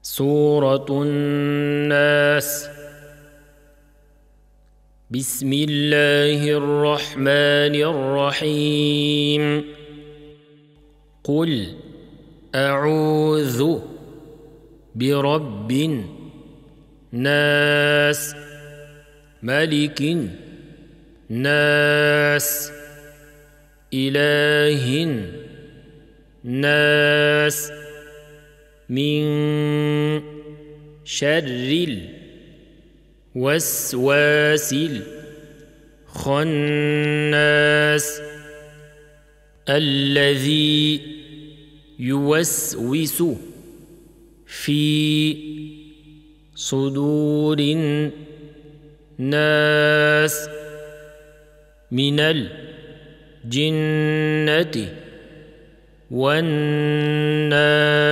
سورة الناس. بسم الله الرحمن الرحيم. قل أعوذ برب الناس ملك الناس إله الناس من شر الوسواس الخناس الذي يوسوس في صدور الناس من الجنة والناس.